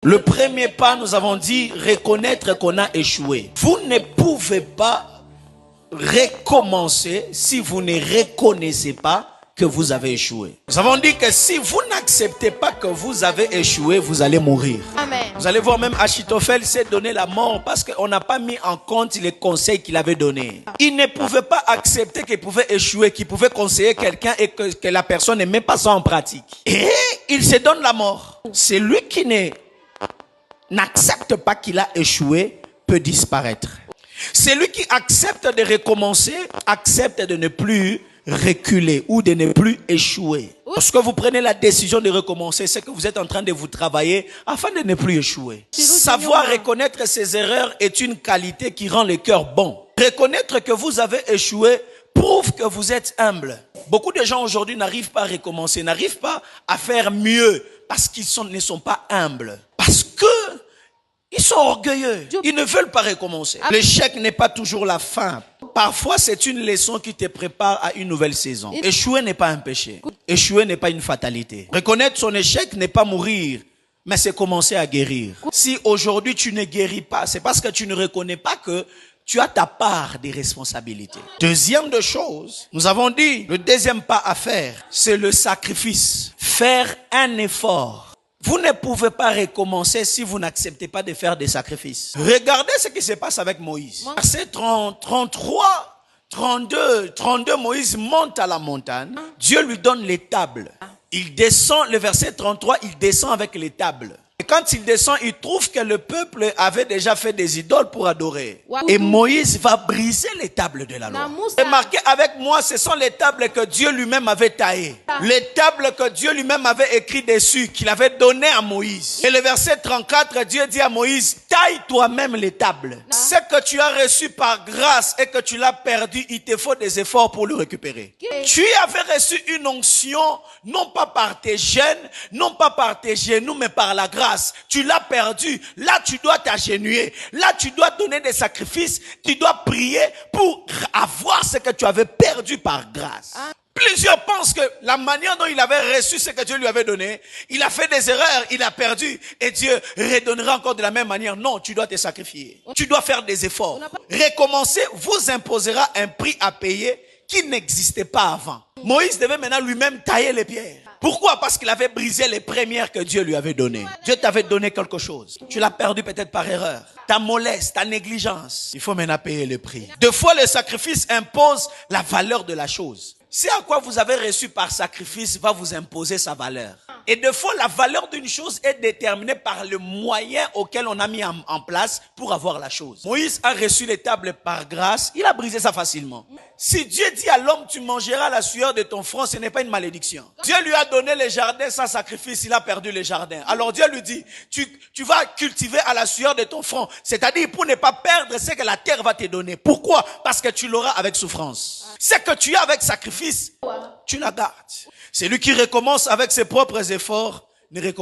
Le premier pas, nous avons dit reconnaître qu'on a échoué. Vous ne pouvez pas recommencer si vous ne reconnaissez pas que vous avez échoué. Nous avons dit que si vous n'acceptez pas que vous avez échoué, vous allez mourir. Amen. Vous allez voir, même Achitophel s'est donné la mort parce qu'on n'a pas mis en compte les conseils qu'il avait donnés. Il ne pouvait pas accepter qu'il pouvait échouer, qu'il pouvait conseiller quelqu'un et que la personne ne met pas ça en pratique. Et il se donne la mort. C'est lui qui n'accepte pas qu'il a échoué peut disparaître. Celui qui accepte de recommencer, accepte de ne plus reculer ou de ne plus échouer. Lorsque vous prenez la décision de recommencer, c'est que vous êtes en train de vous travailler afin de ne plus échouer. Savoir reconnaître ses erreurs est une qualité qui rend le cœur bon. Reconnaître que vous avez échoué prouve que vous êtes humble. Beaucoup de gens aujourd'hui n'arrivent pas à recommencer, n'arrivent pas à faire mieux parce qu'ils ne sont pas humbles. Parce que ils sont orgueilleux. Ils ne veulent pas recommencer. L'échec n'est pas toujours la fin. Parfois, c'est une leçon qui te prépare à une nouvelle saison. Échouer n'est pas un péché. Échouer n'est pas une fatalité. Reconnaître son échec n'est pas mourir, mais c'est commencer à guérir. Si aujourd'hui tu ne guéris pas, c'est parce que tu ne reconnais pas que tu as ta part des responsabilités. Deuxième de choses, nous avons dit, le deuxième pas à faire, c'est le sacrifice. Faire un effort. Vous ne pouvez pas recommencer si vous n'acceptez pas de faire des sacrifices. Regardez ce qui se passe avec Moïse. Verset 33, 32, Moïse monte à la montagne. Dieu lui donne les tables. Il descend, le verset 33, il descend avec les tables. Et quand il descend, il trouve que le peuple avait déjà fait des idoles pour adorer. Et Moïse va briser les tables de la loi. Remarquez avec moi, ce sont les tables que Dieu lui-même avait taillées. Les tables que Dieu lui-même avait écrites dessus, qu'il avait données à Moïse. Et le verset 34, Dieu dit à Moïse, taille toi-même les tables. Ce que tu as reçu par grâce et que tu l'as perdu, il te faut des efforts pour le récupérer. Tu avais reçu une onction, non pas par tes gènes, non pas par tes genoux, mais par la grâce. Tu l'as perdu. Là, tu dois t'agenouiller. Là, tu dois donner des sacrifices. Tu dois prier pour avoir ce que tu avais perdu par grâce. Plusieurs pensent que la manière dont il avait reçu ce que Dieu lui avait donné, il a fait des erreurs, il a perdu et Dieu redonnera encore de la même manière. Non, tu dois te sacrifier. Tu dois faire des efforts. Recommencer vous imposera un prix à payer qui n'existait pas avant. Moïse devait maintenant lui-même tailler les pierres. Pourquoi? Parce qu'il avait brisé les premières que Dieu lui avait données. Dieu t'avait donné quelque chose. Tu l'as perdu peut-être par erreur. Ta mollesse, ta négligence. Il faut maintenant payer le prix. Deux fois, le sacrifice impose la valeur de la chose. C'est à quoi vous avez reçu par sacrifice va vous imposer sa valeur. Et deux fois, la valeur d'une chose est déterminée par le moyen auquel on a mis en place pour avoir la chose. Moïse a reçu les tables par grâce, il a brisé ça facilement. Si Dieu dit à l'homme, tu mangeras la sueur de ton front, ce n'est pas une malédiction. Dieu lui a donné les jardins sans sacrifice, il a perdu les jardins. Alors Dieu lui dit, tu vas cultiver à la sueur de ton front. C'est-à-dire pour ne pas perdre ce que la terre va te donner. Pourquoi? Parce que tu l'auras avec souffrance. Ce que tu as avec sacrifice, tu la gardes. Celui qui recommence avec ses propres efforts ne recommence